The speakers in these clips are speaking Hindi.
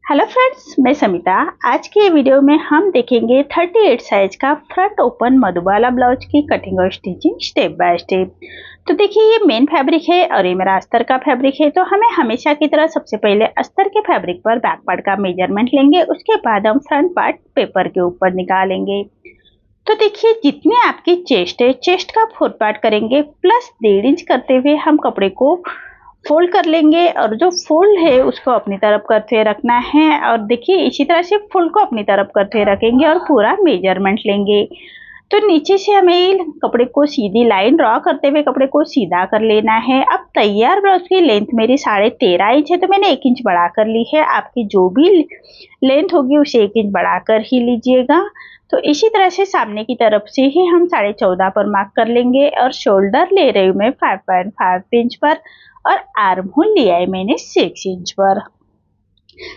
हेलो फ्रेंड्स, मैं समिता। आज के वीडियो में हम देखेंगे 38 साइज का फ्रंट ओपन मधुबाला ब्लाउज की कटिंग और स्टिचिंग स्टेप बाय स्टेप। तो देखिए, ये मेन फैब्रिक है और ये मेरा अस्तर का फैब्रिक है। तो हमें हमेशा की तरह सबसे पहले अस्तर के फैब्रिक पर बैक पार्ट का मेजरमेंट लेंगे, उसके बाद हम फ्रंट पार्ट पेपर के ऊपर निकालेंगे। तो देखिए, जितनी आपकी चेस्ट है, चेस्ट का 4 पार्ट करेंगे प्लस 1.5 इंच करते हुए हम कपड़े को फोल्ड कर लेंगे और जो फोल्ड है उसको अपनी तरफ करते हुए रखना है। और देखिए, इसी तरह से फोल्ड को अपनी तरफ करते हुए रखेंगे और पूरा मेजरमेंट लेंगे। तो नीचे से हमें कपड़े को सीधी लाइन ड्रॉ करते हुए कपड़े को सीधा कर लेना है। अब तैयार ब्लाउज की लेंथ मेरी 13.5 इंच है, तो मैंने 1 इंच बढ़ा कर ली है। आपकी जो भी लेंथ होगी उसे 1 इंच बढ़ाकर ही लीजिएगा। तो इसी तरह से सामने की तरफ से ही हम 14.5 पर मार्क कर लेंगे और शोल्डर ले रही हूँ मैं 5.5 इंच पर और आर्म होल लिया है मैंने 6 इंच पर।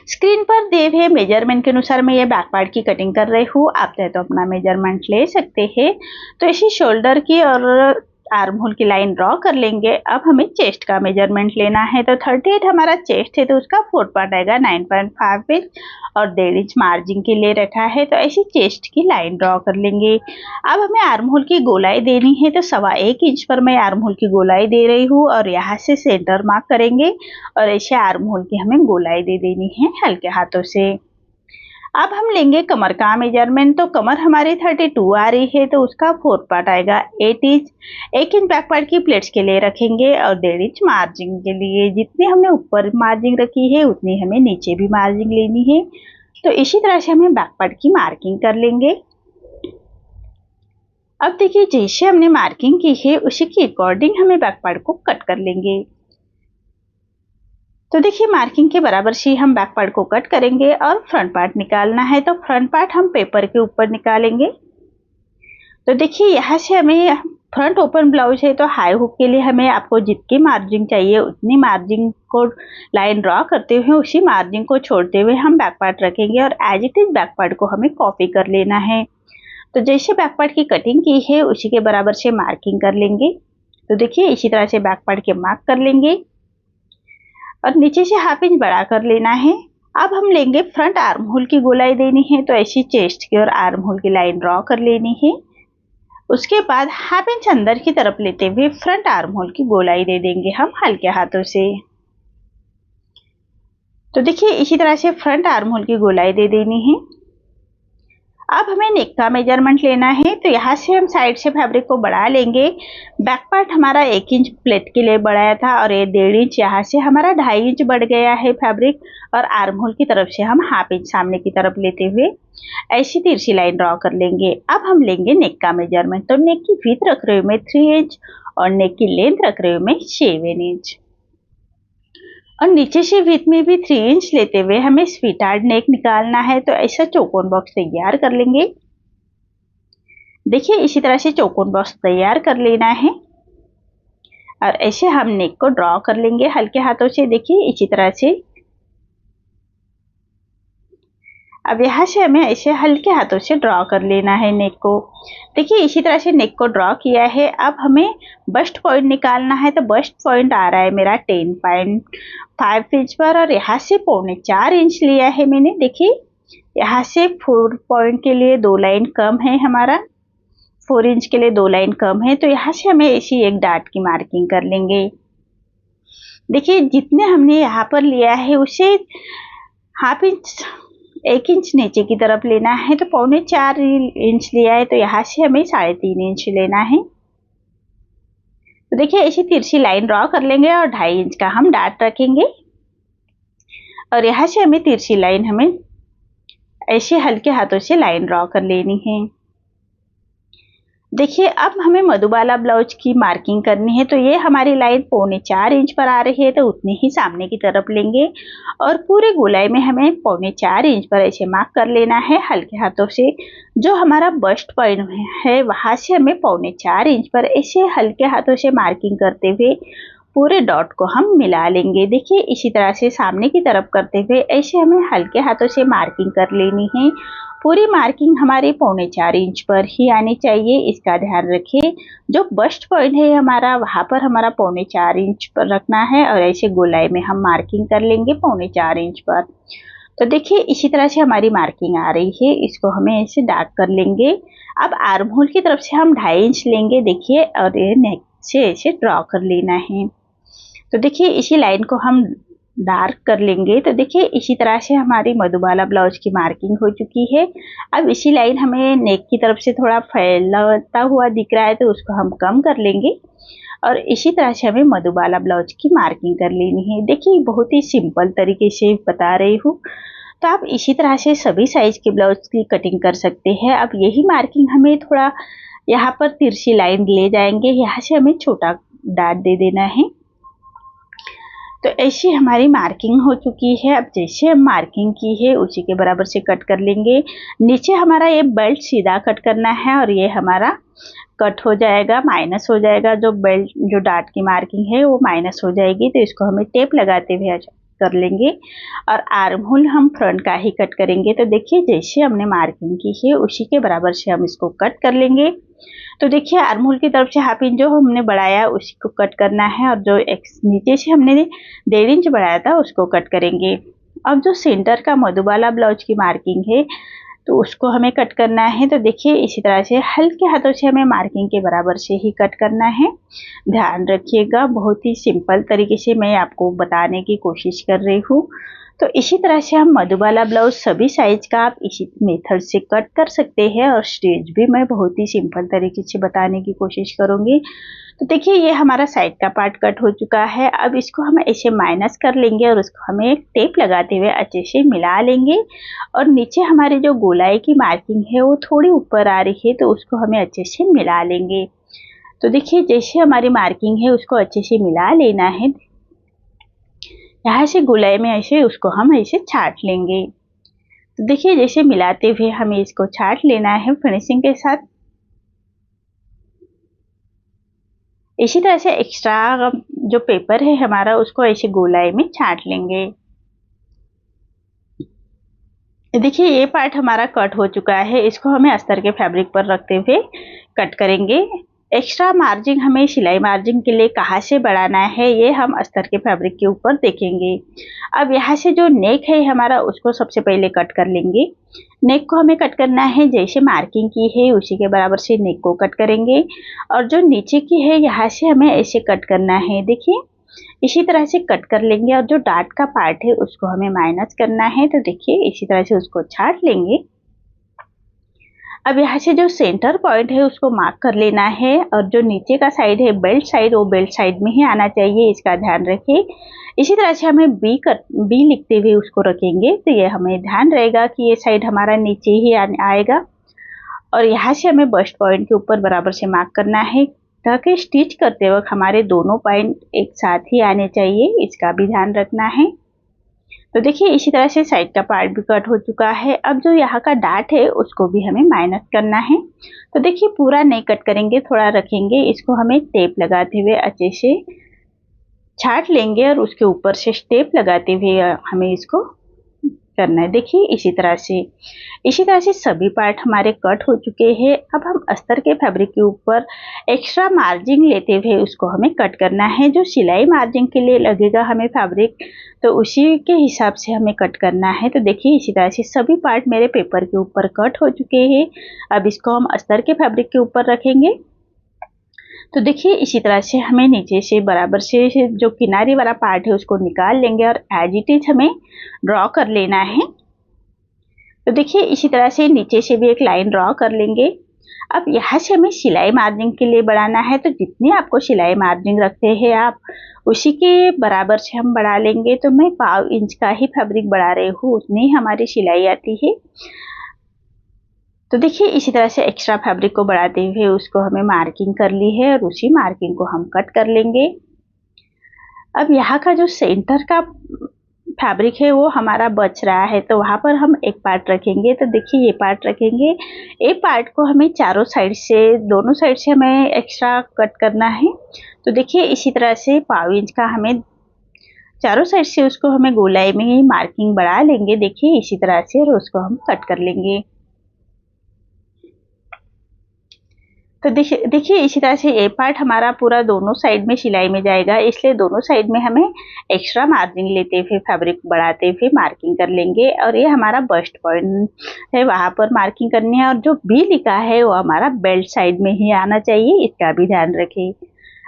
स्क्रीन पर दिए हुए मेजरमेंट के अनुसार मैं ये बैक पार्ट की कटिंग कर रही हूँ। आप चाहे तो अपना मेजरमेंट ले सकते हैं। तो इसी शोल्डर की और आर्म होल की लाइन ड्रॉ कर लेंगे। अब हमें चेस्ट का मेजरमेंट लेना है। तो 38 हमारा चेस्ट है, तो उसका 4 पार्ट आएगा 9.5 इंच और 1.5 इंच मार्जिन के लिए रखा है। तो ऐसी चेस्ट की लाइन ड्रॉ कर लेंगे। अब हमें आर्म होल की गोलाई देनी है, तो 1.25 इंच पर मैं आर्म होल की गोलाई दे रही हूँ और यहाँ से सेंटर मार्क करेंगे और ऐसे आर्म होल की हमें गोलाई दे देनी है हल्के हाथों से। अब हम लेंगे कमर का मेजरमेंट। तो कमर हमारी 32 आ रही है, तो उसका 4 पार्ट आएगा 8 इंच। 1 इंच बैक पार्ट की प्लेट्स के लिए रखेंगे और 1.5 इंच मार्जिन के लिए। जितनी हमने ऊपर मार्जिन रखी है उतनी हमें नीचे भी मार्जिन लेनी है। तो इसी तरह से हमें बैक पार्ट की मार्किंग कर लेंगे। अब देखिए, जैसे हमने मार्किंग की है उसी के अकॉर्डिंग हमें बैक पार्ट को कट कर लेंगे। तो देखिए, मार्किंग के बराबर से हम बैक पार्ट को कट करेंगे और फ्रंट पार्ट निकालना है। तो फ्रंट पार्ट हम पेपर के ऊपर निकालेंगे। तो देखिए, यहाँ से हमें फ्रंट ओपन ब्लाउज है, तो हाई हुक के लिए हमें आपको जितनी मार्जिन चाहिए उतनी मार्जिन को लाइन ड्रॉ करते हुए उसी मार्जिन को छोड़ते हुए हम बैक पार्ट रखेंगे और as it is back part को हमें कॉपी कर लेना है। तो जैसे बैक पार्ट की कटिंग की है उसी के बराबर से मार्किंग कर लेंगे। तो देखिए, इसी तरह से बैक पार्ट के मार्क कर लेंगे और नीचे से 1/2 इंच बढ़ा कर लेना है। अब हम लेंगे फ्रंट आर्म होल की गोलाई देनी है, तो ऐसी चेस्ट की और आर्म होल की लाइन ड्रॉ कर लेनी है। उसके बाद 1/2 इंच अंदर की तरफ लेते हुए फ्रंट आर्म होल की गोलाई दे देंगे हम हल्के हाथों से। तो देखिए, इसी तरह से फ्रंट आर्म होल की गोलाई दे देनी है। अब हमें नेक का मेजरमेंट लेना है। तो यहाँ से हम साइड से फैब्रिक को बढ़ा लेंगे। बैक पार्ट हमारा 1 इंच प्लेट के लिए बढ़ाया था और ये 1.5 इंच यहाँ से हमारा 2.5 इंच बढ़ गया है फैब्रिक। और आर्म होल की तरफ से हम 1/2 इंच सामने की तरफ लेते हुए ऐसी तिरछी लाइन ड्रॉ कर लेंगे। अब हम लेंगे नेक का मेजरमेंट। तो नेक की विड्थ रख रही हूँ मैं 3 इंच और नेक की लेंथ रख रही हूँ मैं 7 इंच। और नीचे से विड्थ में भी 3 इंच लेते हुए हमें स्वीटहार्ट नेक निकालना है। तो ऐसा चौकोन बॉक्स तैयार कर लेंगे। देखिए, इसी तरह से चौकोन बॉक्स तैयार कर लेना है और ऐसे हम नेक को ड्रॉ कर लेंगे हल्के हाथों से। देखिए, इसी तरह से। अब यहाँ से हमें ऐसे हल्के हाथों से ड्रॉ कर लेना है नेक को। देखिए, इसी तरह से नेक को ड्रॉ किया है। अब हमें बस्ट पॉइंट निकालना है। तो बस्ट पॉइंट आ रहा है मेरा 10.5 इंच पर और यहाँ से 4.25 इंच लिया है मैंने। देखिए, यहाँ से 4 पॉइंट के लिए 2 लाइन कम है हमारा, 4 इंच के लिए 2 लाइन कम है। तो यहाँ से हमें ऐसी एक डार्ट की मार्किंग कर लेंगे। देखिए, जितने हमने यहाँ पर लिया है उसे 1/2 इंच 1 इंच नीचे की तरफ लेना है। तो 4.25 इंच लिया है, तो यहाँ से हमें 3.5 इंच लेना है। तो देखिए, ऐसी तिरछी लाइन ड्रॉ कर लेंगे और 2.5 इंच का हम डार्ट रखेंगे और यहाँ से हमें तिरछी लाइन हमें ऐसे हल्के हाथों से लाइन ड्रॉ कर लेनी है। देखिए, अब हमें मधुबाला ब्लाउज की मार्किंग करनी है। तो ये हमारी लाइन 4.25 इंच पर आ रही है, तो उतनी ही सामने की तरफ लेंगे और पूरे गोलाई में हमें 4.25 इंच पर ऐसे मार्क कर लेना है हल्के हाथों से। जो हमारा बस्ट पॉइंट है वहां से हमें 4.25 इंच पर ऐसे हल्के हाथों से मार्किंग करते हुए पूरे डॉट को हम मिला लेंगे। देखिए, इसी तरह से सामने की तरफ करते हुए ऐसे हमें हल्के हाथों से मार्किंग कर लेनी है। पूरी मार्किंग हमारी 4.25 इंच पर ही आनी चाहिए, इसका ध्यान रखिए। जो बस्ट पॉइंट है हमारा वहां पर हमारा 4.25 इंच पर रखना है और ऐसे गोलाई में हम मार्किंग कर लेंगे 4.25 इंच पर। तो देखिए इसी तरह से हमारी मार्किंग आ रही है, इसको हमें ऐसे डार्क कर लेंगे। अब आर्म होल की तरफ से हम 2.5 इंच लेंगे देखिए, और ये नेक से ऐसे ड्रॉ कर लेना है। तो देखिए इसी लाइन को हम डार्क कर लेंगे। तो देखिए इसी तरह से हमारी मधुबाला ब्लाउज की मार्किंग हो चुकी है। अब इसी लाइन हमें नेक की तरफ से थोड़ा फैलता हुआ दिख रहा है, तो उसको हम कम कर लेंगे और इसी तरह से हमें मधुबाला ब्लाउज की मार्किंग कर लेनी है। देखिए बहुत ही सिंपल तरीके से बता रही हूँ, तो आप इसी तरह से सभी साइज के ब्लाउज की कटिंग कर सकते हैं। अब यही मार्किंग हमें थोड़ा यहाँ पर तिरछी लाइन ले जाएंगे, यहाँ से हमें छोटा डाट दे देना है। तो ऐसी हमारी मार्किंग हो चुकी है। अब जैसे हम मार्किंग की है उसी के बराबर से कट कर लेंगे। नीचे हमारा ये बेल्ट सीधा कट करना है और ये हमारा कट हो जाएगा, माइनस हो जाएगा। जो बेल्ट जो डाट की मार्किंग है वो माइनस हो जाएगी, तो इसको हमें टेप लगाते हुए कर लेंगे। और आर्म होल हम फ्रंट का ही कट करेंगे। तो देखिए जैसे हमने मार्किंग की है उसी के बराबर से हम इसको कट कर लेंगे। तो देखिए आर्म होल की तरफ से 1/2 इंच जो हमने बढ़ाया उसी को कट करना है, और जो नीचे से हमने 1.5 इंच बढ़ाया था उसको कट करेंगे। अब जो सेंटर का मधुबाला ब्लाउज की मार्किंग है तो उसको हमें कट करना है। तो देखिए इसी तरह से हल्के हाथों से हमें मार्किंग के बराबर से ही कट करना है। ध्यान रखिएगा, बहुत ही सिंपल तरीके से मैं आपको बताने की कोशिश कर रही हूँ। तो इसी तरह से हम मधुबाला ब्लाउज सभी साइज का आप इसी मेथड से कट कर सकते हैं, और स्टिच भी मैं बहुत ही सिंपल तरीके से बताने की कोशिश करूँगी। तो देखिए ये हमारा साइड का पार्ट कट हो चुका है। अब इसको हम ऐसे माइनस कर लेंगे और उसको हमें एक टेप लगाते हुए अच्छे से मिला लेंगे। और नीचे हमारी जो गोलाई की मार्किंग है वो थोड़ी ऊपर आ रही है, तो उसको हमें अच्छे से मिला लेंगे। तो देखिए जैसे हमारी मार्किंग है उसको अच्छे से मिला लेना है। यहाँ से गोलाई में ऐसे उसको हम ऐसे छाट लेंगे। तो देखिए जैसे मिलाते हुए हमें इसको छाट लेना है फिनिशिंग के साथ। इसी तरह से एक्स्ट्रा जो पेपर है हमारा उसको ऐसे गोलाई में छाट लेंगे। देखिए ये पार्ट हमारा कट हो चुका है, इसको हमें अस्तर के फैब्रिक पर रखते हुए कट करेंगे। एक्स्ट्रा मार्जिन हमें सिलाई मार्जिन के लिए कहाँ से बढ़ाना है ये हम अस्तर के फैब्रिक के ऊपर देखेंगे। अब यहाँ से जो नेक है हमारा उसको सबसे पहले कट कर लेंगे। नेक को हमें कट करना है, जैसे मार्किंग की है उसी के बराबर से नेक को कट करेंगे। और जो नीचे की है यहाँ से हमें ऐसे कट करना है, देखिए इसी तरह से कट कर लेंगे। और जो डाट का पार्ट है उसको हमें माइनस करना है। तो देखिए इसी तरह से उसको छाट लेंगे। अब यहाँ से जो सेंटर पॉइंट है उसको मार्क कर लेना है, और जो नीचे का साइड है बेल्ट साइड वो बेल्ट साइड में ही आना चाहिए, इसका ध्यान रखिए। इसी तरह से हमें बी लिखते हुए उसको रखेंगे, तो ये हमें ध्यान रहेगा कि ये साइड हमारा नीचे ही आएगा। और यहाँ से हमें बस्ट पॉइंट के ऊपर बराबर से मार्क करना है, ताकि स्टिच करते वक्त हमारे दोनों पॉइंट एक साथ ही आने चाहिए, इसका भी ध्यान रखना है। तो देखिए इसी तरह से साइड का पार्ट भी कट हो चुका है। अब जो यहाँ का डाट है उसको भी हमें माइनस करना है। तो देखिए पूरा नहीं कट करेंगे, थोड़ा रखेंगे, इसको हमें टेप लगाते हुए अच्छे से छाट लेंगे और उसके ऊपर से टेप लगाते हुए हमें इसको करना है। देखिए इसी तरह से सभी पार्ट हमारे कट हो चुके हैं। अब हम अस्तर के फैब्रिक के ऊपर एक्स्ट्रा मार्जिन लेते हुए उसको हमें कट करना है। जो सिलाई मार्जिन के लिए लगेगा हमें फैब्रिक, तो उसी के हिसाब से हमें कट करना है। तो देखिए इसी तरह से सभी पार्ट मेरे पेपर के ऊपर कट हो चुके हैं। अब इसको हम अस्तर के फैब्रिक के ऊपर रखेंगे। तो देखिए इसी तरह से हमें नीचे से बराबर से जो किनारे वाला पार्ट है उसको निकाल लेंगे और एज इट इज हमें ड्रॉ कर लेना है। तो देखिए इसी तरह से नीचे से भी एक लाइन ड्रॉ कर लेंगे। अब यहाँ से हमें सिलाई मार्जिन के लिए बढ़ाना है, तो जितनी आपको सिलाई मार्जिन रखते हैं आप उसी के बराबर से हम बढ़ा लेंगे। तो मैं 1/4 इंच का ही फैब्रिक बढ़ा रही हूँ, उतनी ही हमारी सिलाई आती है। तो देखिए इसी तरह से एक्स्ट्रा फैब्रिक को बढ़ाते हुए उसको हमें मार्किंग कर ली है, और उसी मार्किंग को हम कट कर लेंगे। अब यहाँ का जो सेंटर का फैब्रिक है वो हमारा बच रहा है, तो वहाँ पर हम एक पार्ट रखेंगे। तो देखिए ये पार्ट रखेंगे, एक पार्ट को हमें चारों साइड से, दोनों साइड से हमें एक्स्ट्रा कट करना है। तो देखिए इसी तरह से 1/4 इंच का हमें चारों साइड से उसको हमें गोलाई में ही मार्किंग बढ़ा लेंगे। देखिए इसी तरह से, और उसको हम कट कर लेंगे। तो देखिए इसी तरह से ये पार्ट हमारा पूरा दोनों साइड में सिलाई में जाएगा, इसलिए दोनों साइड में हमें एक्स्ट्रा मार्जिन लेते हुए फैब्रिक बढ़ाते हुए मार्किंग कर लेंगे। और ये हमारा बस्ट पॉइंट है, वहाँ पर मार्किंग करनी है। और जो बी लिखा है वो हमारा बेल्ट साइड में ही आना चाहिए, इसका भी ध्यान रखें।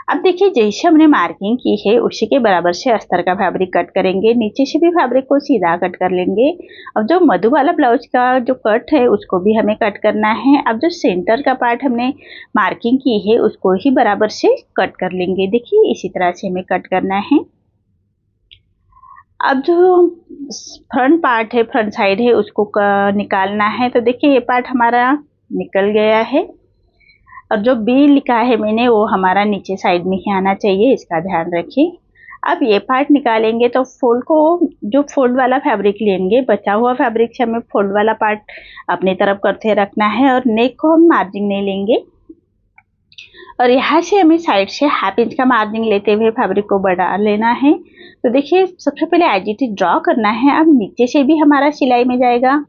अब देखिए जैसे हमने मार्किंग की है उसी के बराबर से अस्तर का फैब्रिक कट करेंगे, नीचे से भी फैब्रिक को सीधा कट कर लेंगे। अब जो मधु वाला ब्लाउज का जो कट है उसको भी हमें कट करना है। अब जो सेंटर का पार्ट हमने मार्किंग की है उसको ही बराबर से कट कर लेंगे। देखिए इसी तरह से हमें कट करना है। अब जो फ्रंट पार्ट है, फ्रंट साइड है, उसको निकालना है। तो देखिए ये पार्ट हमारा निकल गया है और जो बी लिखा है मैंने वो हमारा नीचे साइड में ही आना चाहिए, इसका ध्यान रखिए। अब ये पार्ट निकालेंगे तो फोल्ड को, जो फोल्ड वाला फैब्रिक लेंगे, बचा हुआ फैब्रिक से हमें फोल्ड वाला पार्ट अपनी तरफ करते रखना है और नेक को हम मार्जिन नहीं लेंगे। और यहाँ से हमें साइड से हाफ इंच का मार्जिन लेते हुए फैब्रिक को बढ़ा लेना है। तो देखिए सबसे पहले एज ड्रॉ करना है। अब नीचे से भी हमारा सिलाई में जाएगा,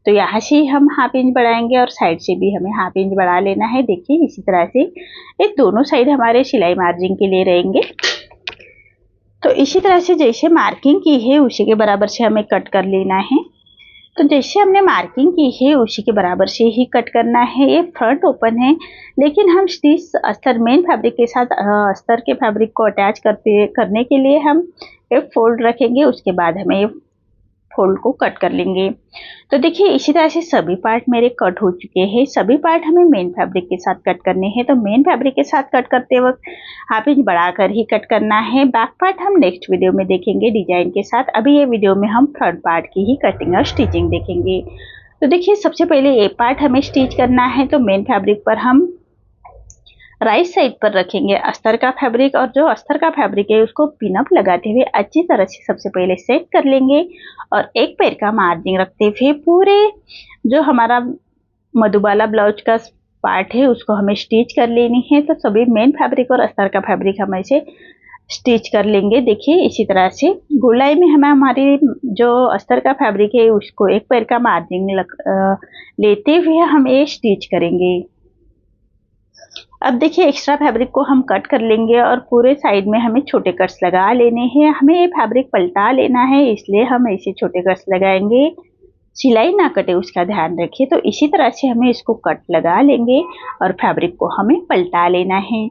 तो यहाँ से हम हाफ इंच बढ़ाएंगे और साइड से भी हमें हाफ इंच बढ़ा लेना है। देखिए इसी तरह से ये दोनों साइड हमारे सिलाई मार्जिन के लिए रहेंगे। तो इसी तरह से जैसे मार्किंग की है उसी के बराबर से हमें कट कर लेना है। तो जैसे हमने मार्किंग की है उसी के बराबर से ही कट करना है। ये फ्रंट ओपन है, लेकिन हम स्टिच अस्तर मेन फैब्रिक के साथ अस्तर के फैब्रिक को अटैच करने के लिए हम एक फोल्ड रखेंगे, उसके बाद हमें फोल्ड को कट कर लेंगे। तो देखिए इसी तरह से सभी पार्ट मेरे कट हो चुके हैं। सभी पार्ट हमें मेन फैब्रिक के साथ कट करने हैं। तो मेन फैब्रिक के साथ कट करते वक्त हाफ इंच बढ़ाकर ही कट करना है। बैक पार्ट हम नेक्स्ट वीडियो में देखेंगे डिजाइन के साथ। अभी ये वीडियो में हम फ्रंट पार्ट की ही कटिंग और स्टिचिंग देखेंगे। तो देखिए सबसे पहले ये पार्ट हमें स्टिच करना है। तो मेन फैब्रिक पर हम राइट साइड पर रखेंगे अस्तर का फैब्रिक, और जो अस्तर का फैब्रिक है उसको पिनअप लगाते हुए अच्छी तरह से सबसे पहले सेट कर लेंगे और एक पैर का मार्जिन रखते हुए पूरे जो हमारा मधुबाला ब्लाउज का पार्ट है उसको हमें स्टिच कर लेनी है। तो सभी मेन फैब्रिक और अस्तर का फैब्रिक हम ऐसे स्टिच कर लेंगे। देखिए इसी तरह से गोलाई में हमें हमारी जो अस्तर का फैब्रिक है उसको एक पैर का मार्जिन लेते हुए हम ये स्टिच करेंगे। अब देखिए एक्स्ट्रा फैब्रिक को हम कट कर लेंगे और पूरे साइड में हमें छोटे कट्स लगा लेने हैं। हमें ये फैब्रिक पलटा लेना है, इसलिए हम ऐसे छोटे कट्स लगाएंगे, सिलाई ना कटे उसका ध्यान रखिए। तो इसी तरह से हमें इसको कट लगा लेंगे और फैब्रिक को हमें पलटा लेना है।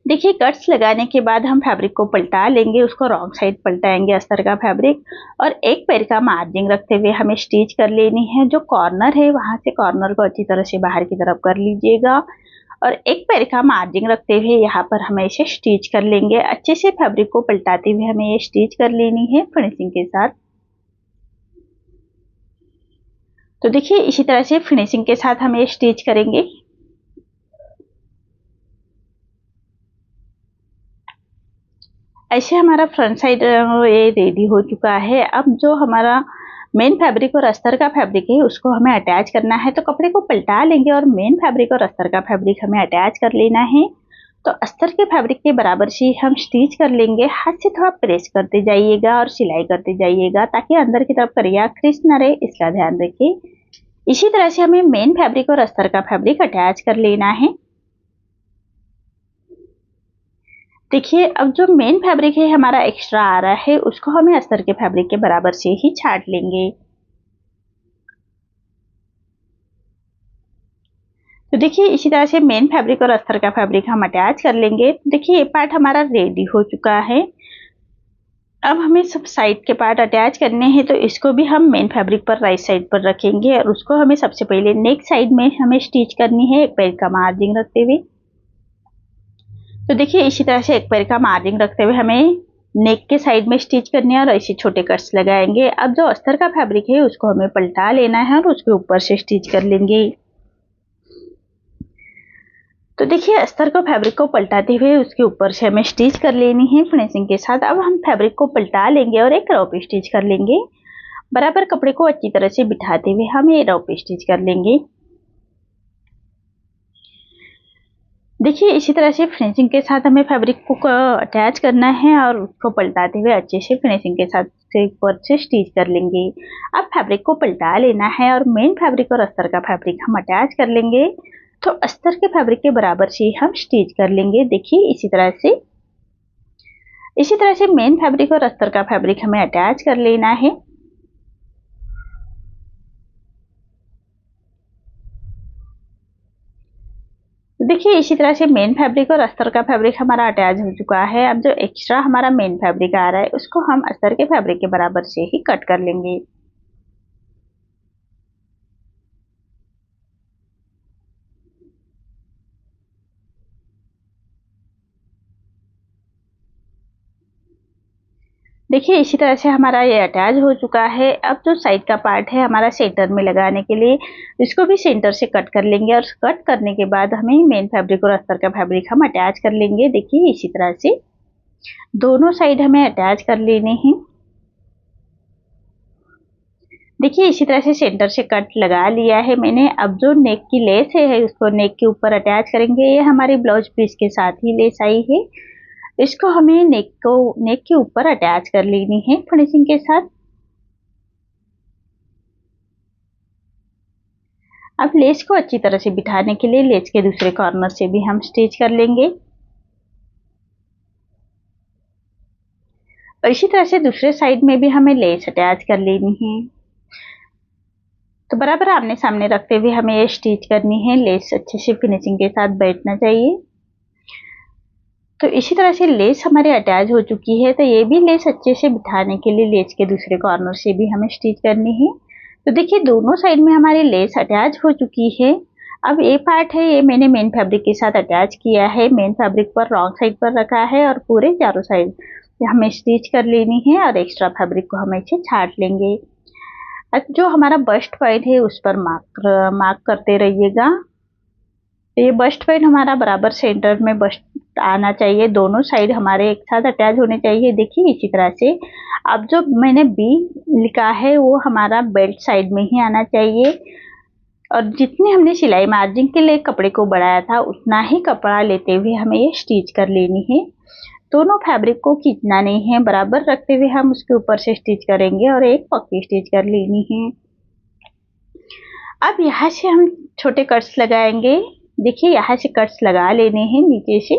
देखिए कट्स लगाने के बाद हम फैब्रिक को पलटा लेंगे, उसको रॉन्ग साइड पलटाएंगे अस्तर का फैब्रिक, और एक पैर का मार्जिन रखते हुए हमें स्टिच कर लेनी है। जो कॉर्नर है वहां से कॉर्नर को अच्छी तरह से बाहर की तरफ कर लीजिएगा और एक पैर का मार्जिन रखते हुए यहाँ पर हमें इसे स्टिच कर लेंगे। अच्छे से फैब्रिक को पलटाते हुए हमें ये स्टिच कर लेनी है फिनिशिंग के साथ। तो देखिए इसी तरह से फिनिशिंग के साथ हम ये स्टिच करेंगे। ऐसे हमारा फ्रंट साइड ये रेडी हो चुका है। अब जो हमारा मेन फैब्रिक और अस्तर का फैब्रिक है उसको हमें अटैच करना है। तो कपड़े को पलटा लेंगे और मेन फैब्रिक और अस्तर का फैब्रिक हमें अटैच कर लेना है। तो अस्तर के फैब्रिक के बराबर से हम स्टिच कर लेंगे। हाथ से थोड़ा प्रेस करते जाइएगा और सिलाई करते जाइएगा ताकि अंदर की तरफ करिया क्रिस न रहे, इसका ध्यान रखिए। इसी तरह से हमें मेन फैब्रिक और अस्तर का फैब्रिक अटैच कर लेना है। देखिए अब जो मेन फैब्रिक है हमारा एक्स्ट्रा आ रहा है उसको हमें अस्तर के फैब्रिक के बराबर से ही छांट लेंगे। तो देखिए इसी तरह से मेन फैब्रिक और अस्तर का फैब्रिक हम अटैच कर लेंगे। देखिए ये पार्ट हमारा रेडी हो चुका है। अब हमें सब साइड के पार्ट अटैच करने हैं, तो इसको भी हम मेन फैब्रिक पर राइट साइड पर रखेंगे और उसको हमें सबसे पहले नेक साइड में हमें स्टिच करनी है, एक पैर का मार्जिन रखते हुए। तो देखिए इसी तरह से एक पैर का मार्जिन रखते हुए हमें नेक के साइड में स्टिच करनी है और ऐसे छोटे कट्स लगाएंगे। अब जो अस्तर का फैब्रिक है उसको हमें पलटा लेना है और उसके ऊपर से स्टिच कर लेंगे। तो देखिए अस्तर को फैब्रिक को पलटाते हुए उसके ऊपर से हमें स्टिच कर लेनी है फिनिशिंग के साथ। अब हम फैब्रिक को पलटा लेंगे और एक रॉप स्टिच कर लेंगे। बराबर कपड़े को अच्छी तरह से बिठाते हुए हम ये रॉप स्टिच कर लेंगे। देखिए इसी तरह से फिनिशिंग के साथ हमें फैब्रिक को अटैच करना है और उसको पलटाते हुए अच्छे से फिनिशिंग के साथ ऊपर से स्टिच कर लेंगे। अब फैब्रिक को पलटा लेना है और मेन फैब्रिक और अस्तर का फैब्रिक हम अटैच कर लेंगे। तो अस्तर के फैब्रिक के बराबर से हम स्टिच कर लेंगे। देखिए इसी तरह से मेन फैब्रिक और अस्तर का फैब्रिक हमें अटैच कर लेना है। देखिए इसी तरह से मेन फैब्रिक और अस्तर का फैब्रिक हमारा अटैच हो चुका है। अब जो एक्स्ट्रा हमारा मेन फैब्रिक आ रहा है उसको हम अस्तर के फैब्रिक के बराबर से ही कट कर लेंगे। देखिए इसी तरह से हमारा ये अटैच हो चुका है। अब जो साइड का पार्ट है हमारा सेंटर में लगाने के लिए इसको भी सेंटर से कट कर लेंगे और कट करने के बाद हमें मेन फैब्रिक और अस्तर का फैब्रिक हम अटैच कर लेंगे। देखिए इसी तरह से दोनों साइड हमें अटैच कर लेने हैं। देखिए इसी तरह से सेंटर से कट लगा लिया है मैंने। अब जो नेक की लेस है उसको नेक के ऊपर अटैच करेंगे। ये हमारी ब्लाउज पीस के साथ ही लेस आई है। इसको हमें नेक के ऊपर अटैच कर लेनी है फिनिशिंग के साथ। अब लेस को अच्छी तरह से बिठाने के लिए लेस के दूसरे कॉर्नर से भी हम स्टिच कर लेंगे और इसी तरह से दूसरे साइड में भी हमें लेस अटैच कर लेनी है। तो बराबर आमने सामने रखते हुए हमें ये स्टिच करनी है। लेस अच्छे से फिनिशिंग के साथ बैठना चाहिए। तो इसी तरह से लेस हमारे अटैच हो चुकी है। तो ये भी लेस अच्छे से बिठाने के लिए लेस के दूसरे कॉर्नर से भी हमें स्टिच करनी है। तो देखिए दोनों साइड में हमारी लेस अटैच हो चुकी है। अब ये पार्ट है ये मैंने मेन फैब्रिक के साथ अटैच किया है। मेन फैब्रिक पर रॉन्ग साइड पर रखा है और पूरे चारों साइड हमें स्टिच कर लेनी है और एक्स्ट्रा फैब्रिक को हम इसे छाट लेंगे। अब जो हमारा बस्ट पॉइंट है उस पर मार्क करते रहिएगा। तो ये बस्ट पॉइंट हमारा बराबर सेंटर में बस्ट आना चाहिए। दोनों साइड हमारे एक साथ अटैच होने चाहिए। देखिए इसी तरह से अब जो मैंने बी लिखा है वो हमारा बेल्ट साइड में ही आना चाहिए और जितने हमने सिलाई मार्जिन के लिए कपड़े को बढ़ाया था उतना ही कपड़ा लेते हुए हमें ये स्टिच कर लेनी है। दोनों फैब्रिक को खींचना नहीं है, बराबर रखते हुए हम उसके ऊपर से स्टिच करेंगे और एक पक्की स्टिच कर लेनी है। अब यहाँ से हम छोटे कट्स लगाएंगे। देखिए यहाँ से कट्स लगा लेने हैं नीचे से।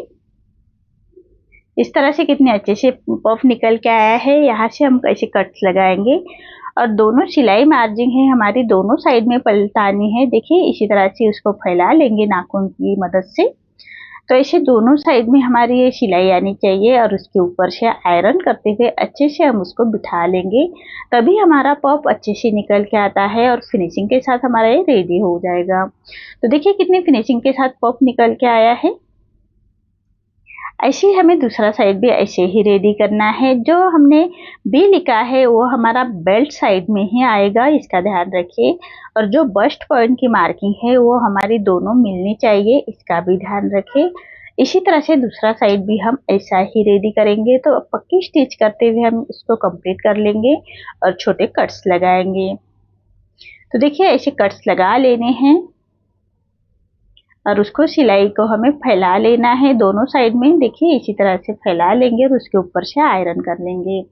इस तरह से कितने अच्छे से पफ निकल के आया है। यहाँ से हम ऐसे कट्स लगाएंगे और दोनों सिलाई मार्जिन है हमारी दोनों साइड में पलटानी है। देखिए इसी तरह से उसको फैला लेंगे नाखून की मदद से। तो ऐसे दोनों साइड में हमारी ये सिलाई आनी चाहिए और उसके ऊपर से आयरन करते हुए अच्छे से हम उसको बिठा लेंगे। तभी हमारा पफ अच्छे से निकल के आता है और फिनिशिंग के साथ हमारा ये रेडी हो जाएगा। तो देखिए कितनी फिनिशिंग के साथ पफ निकल के आया है। ऐसे ही हमें दूसरा साइड भी ऐसे ही रेडी करना है। जो हमने बी लिखा है वो हमारा बेल्ट साइड में ही आएगा, इसका ध्यान रखिए। और जो बस्ट पॉइंट की मार्किंग है वो हमारी दोनों मिलनी चाहिए, इसका भी ध्यान रखें। इसी तरह से दूसरा साइड भी हम ऐसा ही रेडी करेंगे। तो पक्की स्टिच करते हुए हम इसको कंप्लीट कर लेंगे और छोटे कट्स लगाएंगे। तो देखिए ऐसे कट्स लगा लेने हैं और उसको सिलाई को हमें फैला लेना है दोनों साइड में। देखिए इसी तरह से फैला लेंगे और उसके ऊपर से आयरन कर लेंगे।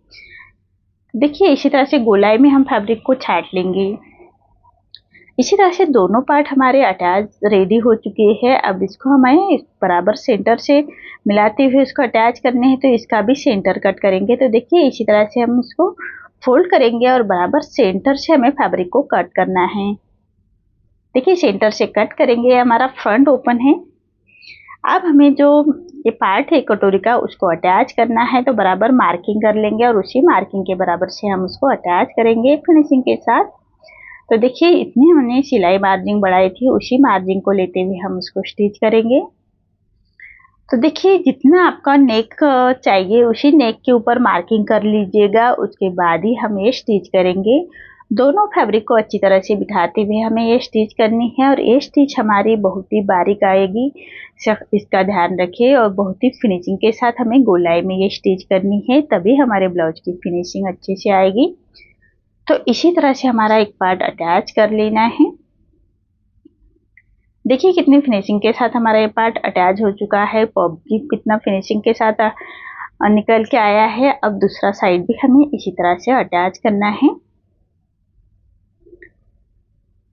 देखिए इसी तरह से गोलाई में हम फैब्रिक को छाट लेंगे। इसी तरह से दोनों पार्ट हमारे अटैच रेडी हो चुके हैं। अब इसको हमें बराबर सेंटर से मिलाते हुए इसको अटैच करने हैं। तो इसका भी सेंटर कट करेंगे। तो देखिए इसी तरह से हम इसको फोल्ड करेंगे और बराबर सेंटर से हमें फैब्रिक को कट करना है। देखिए सेंटर से कट करेंगे, हमारा फ्रंट ओपन है। अब हमें जो ये पार्ट है कटोरी का उसको अटैच करना है। तो बराबर मार्किंग कर लेंगे और उसी मार्किंग के बराबर से हम उसको अटैच करेंगे फिनिशिंग के साथ। तो देखिए इतनी हमने सिलाई मार्जिन बढ़ाई थी, उसी मार्जिन को लेते हुए हम उसको स्टिच करेंगे। तो देखिए जितना आपका नेक चाहिए उसी नेक के ऊपर मार्किंग कर लीजिएगा, उसके बाद ही हम ये स्टिच करेंगे। दोनों फैब्रिक को अच्छी तरह से बिठाते हुए हमें ये स्टिच करनी है और ये स्टिच हमारी बहुत ही बारीक आएगी, इसका ध्यान रखें। और बहुत ही फिनिशिंग के साथ हमें गोलाई में ये स्टिच करनी है, तभी हमारे ब्लाउज की फिनिशिंग अच्छे से आएगी। तो इसी तरह से हमारा एक पार्ट अटैच कर लेना है। देखिए कितनी फिनिशिंग के साथ हमारा ये पार्ट अटैच हो चुका है। पॉप भी कितना फिनिशिंग के साथ निकल के आया है। अब दूसरा साइड भी हमें इसी तरह से अटैच करना है।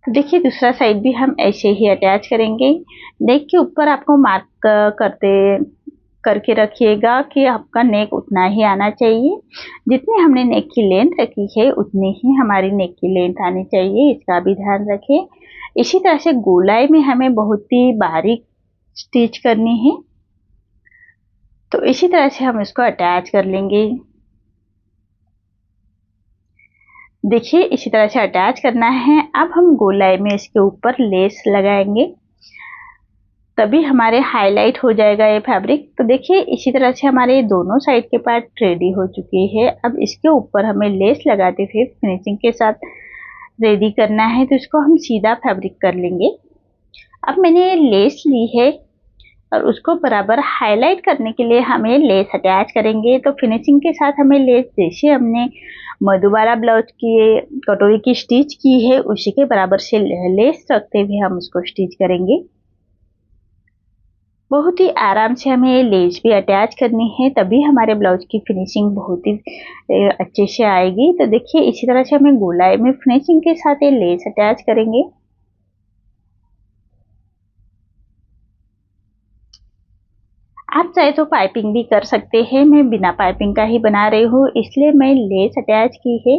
तो देखिए दूसरा साइड भी हम ऐसे ही अटैच करेंगे। नेक के ऊपर आपको मार्क करके रखिएगा कि आपका नेक उतना ही आना चाहिए। जितनी हमने नेक की लेंथ रखी है उतनी ही हमारी नेक की लेंथ आनी चाहिए, इसका भी ध्यान रखें। इसी तरह से गोलाई में हमें बहुत ही बारीक स्टिच करनी है, तो इसी तरह से हम इसको अटैच कर लेंगे। देखिए इसी तरह से अटैच करना है। अब हम गोलाई में इसके ऊपर लेस लगाएंगे, तभी हमारे हाईलाइट हो जाएगा ये फैब्रिक। तो देखिए इसी तरह से हमारे दोनों साइड के पार्ट रेडी हो चुके हैं। अब इसके ऊपर हमें लेस लगाते हुए फिनिशिंग के साथ रेडी करना है, तो इसको हम सीधा फैब्रिक कर लेंगे। अब मैंने लेस ली है और उसको बराबर हाईलाइट करने के लिए हमें लेस अटैच करेंगे। तो फिनिशिंग के साथ हमें लेस, जैसे हमने मधुबाला ब्लाउज की कटोरी की स्टिच की है उसी के बराबर से लेस रखते हुए हम उसको स्टिच करेंगे। बहुत ही आराम से हमें लेस भी अटैच करनी है, तभी हमारे ब्लाउज की फिनिशिंग बहुत ही अच्छे से आएगी। तो देखिए इसी तरह से हमें गोलाई में फिनिशिंग के साथ ये लेस अटैच करेंगे। आप चाहे तो पाइपिंग भी कर सकते हैं, मैं बिना पाइपिंग का ही बना रही हूँ इसलिए मैं लेस अटैच की है।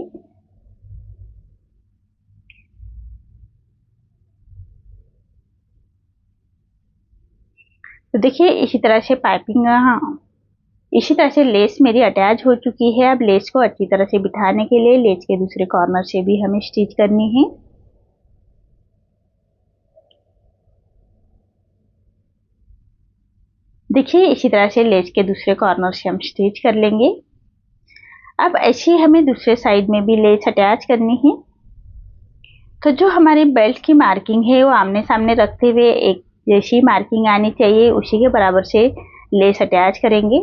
तो देखिए इसी तरह से पाइपिंग, इसी तरह से लेस मेरी अटैच हो चुकी है। अब लेस को अच्छी तरह से बिठाने के लिए लेस के दूसरे कॉर्नर से भी हमें स्टिच करनी है। देखिए इसी तरह से लेस के दूसरे कॉर्नर से हम स्टिच कर लेंगे। अब ऐसे ही हमें दूसरे साइड में भी लेस अटैच करनी है। तो जो हमारी बेल्ट की मार्किंग है वो आमने सामने रखते हुए एक जैसी मार्किंग आनी चाहिए, उसी के बराबर से लेस अटैच करेंगे।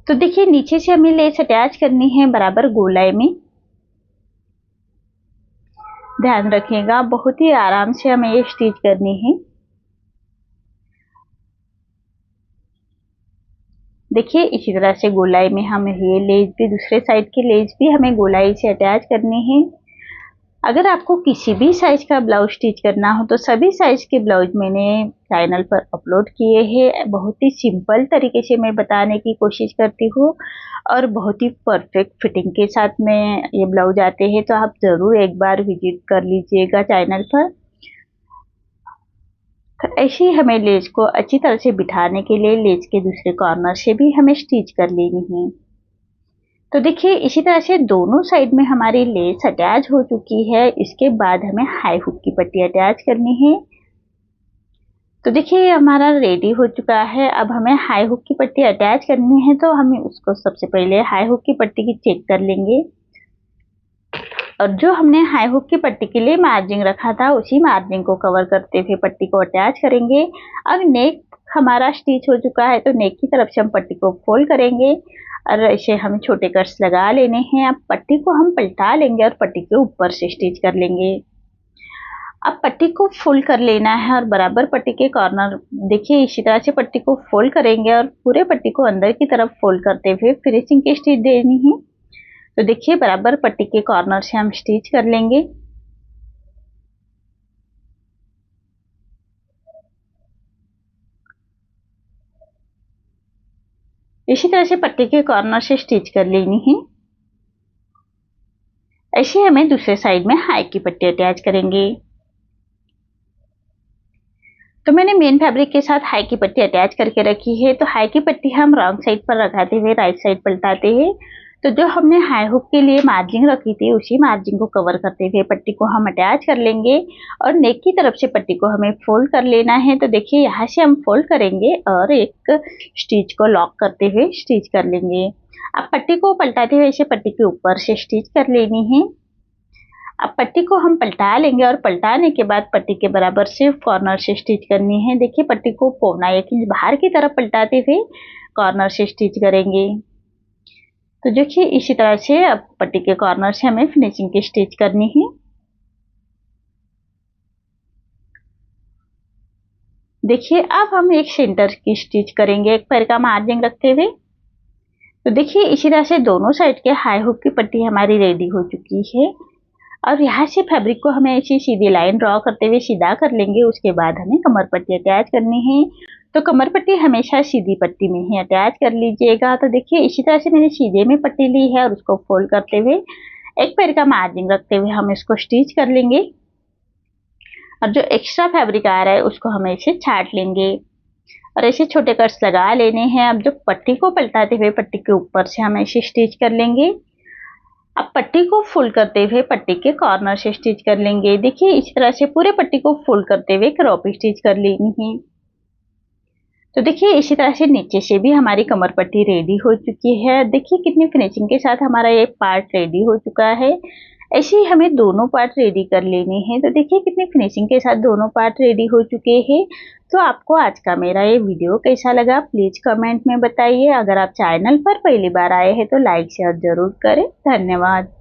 तो देखिए नीचे से हमें लेस अटैच करनी है बराबर गोलाई में। ध्यान रखिएगा बहुत ही आराम से हमें ये स्टिच करनी है। देखिए इसी तरह से गोलाई में हम ये लेस भी, दूसरे साइड की लेस भी हमें गोलाई से अटैच करनी है। अगर आपको किसी भी साइज का ब्लाउज स्टिच करना हो तो सभी साइज के ब्लाउज मैंने चैनल पर अपलोड किए हैं। बहुत ही सिंपल तरीके से मैं बताने की कोशिश करती हूँ और बहुत ही परफेक्ट फिटिंग के साथ में ये ब्लाउज आते हैं, तो आप ज़रूर एक बार विजिट कर लीजिएगा चैनल पर। तो ऐसे ही हमें लेस को अच्छी तरह से बिठाने के लिए लेस के दूसरे कॉर्नर से भी हमें स्टिच कर लेनी है। तो देखिए इसी तरह से दोनों साइड में हमारी लेस अटैच हो चुकी है। इसके बाद हमें हाई हुक की पट्टी अटैच करनी है। तो देखिए हमारा रेडी हो चुका है। अब हमें हाई हुक की पट्टी अटैच करनी है, तो हमें उसको सबसे पहले हाई हुक की पट्टी की चेक कर लेंगे और जो हमने हाई हुक की पट्टी के लिए मार्जिन रखा था उसी मार्जिन को कवर करते हुए पट्टी को अटैच करेंगे। अब नेक हमारा स्टिच हो चुका है, तो नेक की तरफ से हम पट्टी को फोल्ड करेंगे और ऐसे हमें छोटे कट्स लगा लेने हैं। अब पट्टी को हम पलटा लेंगे और पट्टी के ऊपर से स्टिच कर लेंगे। अब पट्टी को फोल्ड कर लेना है और बराबर पट्टी के कॉर्नर, देखिए इसी तरह से पट्टी को फोल्ड करेंगे और पूरे पट्टी को अंदर की तरफ फोल्ड करते हुए फिनिशिंग की स्टिच देनी है। तो देखिए बराबर पट्टी के कॉर्नर से हम स्टिच कर लेंगे। इसी तरह से पट्टी के कॉर्नर से स्टिच कर लेनी है। ऐसे हमें दूसरे साइड में हाई की पट्टी अटैच करेंगे। तो मैंने मेन फैब्रिक के साथ हाई की पट्टी अटैच करके रखी है। तो हाई की पट्टी हम रॉन्ग साइड पर लगाते हुए राइट साइड पलटाते हैं। तो जो हमने हाई हुक के लिए मार्जिन रखी थी उसी मार्जिन को कवर करते हुए पट्टी को हम अटैच कर लेंगे और नेक की तरफ से पट्टी को हमें फोल्ड कर लेना है। तो देखिए यहाँ से हम फोल्ड करेंगे और एक स्टिच को लॉक करते हुए स्टिच कर लेंगे। अब पट्टी को पलटाते हुए इसे पट्टी के ऊपर से स्टिच कर लेनी है। अब पट्टी को हम पलटा लेंगे और पलटाने के बाद पट्टी के बराबर सिर्फ कॉर्नर से स्टिच करनी है। देखिए पट्टी को पौना 1 इंच बाहर की तरफ पलटाते हुए कॉर्नर से स्टिच करेंगे। तो देखिए इसी तरह से अब पट्टी के कॉर्नर से हमें फिनिशिंग की स्टिच करनी है। देखिए अब हम एक सेंटर की स्टिच करेंगे एक पैर का मार्जिन रखते हुए। तो देखिए इसी तरह से दोनों साइड के हाई हुक की पट्टी हमारी रेडी हो चुकी है। और यहाँ से फैब्रिक को हमें ऐसी सीधी लाइन ड्रॉ करते हुए सीधा कर लेंगे। उसके बाद हमें कमर पट्टी अटैच करनी है। तो कमर पट्टी हमेशा सीधी पट्टी में ही अटैच कर लीजिएगा। तो देखिए इसी तरह से मैंने सीधे में पट्टी ली है और उसको फोल्ड करते हुए एक पैर का मार्जिन रखते हुए हम इसको स्टिच कर लेंगे। और जो एक्स्ट्रा फैब्रिक आ रहा है उसको हम ऐसे छाट लेंगे और ऐसे छोटे कट्स लगा लेने हैं। अब जो पट्टी को पलटाते हुए पट्टी के ऊपर से हम ऐसे स्टिच कर लेंगे। अब पट्टी को फोल्ड करते हुए पट्टी के कॉर्नर से स्टिच कर लेंगे। देखिए इस तरह से पूरे पट्टी को फोल्ड करते हुए क्रॉप स्टिच कर लेनी है। तो देखिए इसी तरह से नीचे से भी हमारी कमर पट्टी रेडी हो चुकी है। देखिए कितनी फिनिशिंग के साथ हमारा ये पार्ट रेडी हो चुका है। ऐसे ही हमें दोनों पार्ट रेडी कर लेने हैं। तो देखिए कितनी फिनिशिंग के साथ दोनों पार्ट रेडी हो चुके हैं। तो आपको आज का मेरा ये वीडियो कैसा लगा प्लीज कमेंट में बताइए। अगर आप चैनल पर पहली बार आए हैं तो लाइक शेयर जरूर करें। धन्यवाद।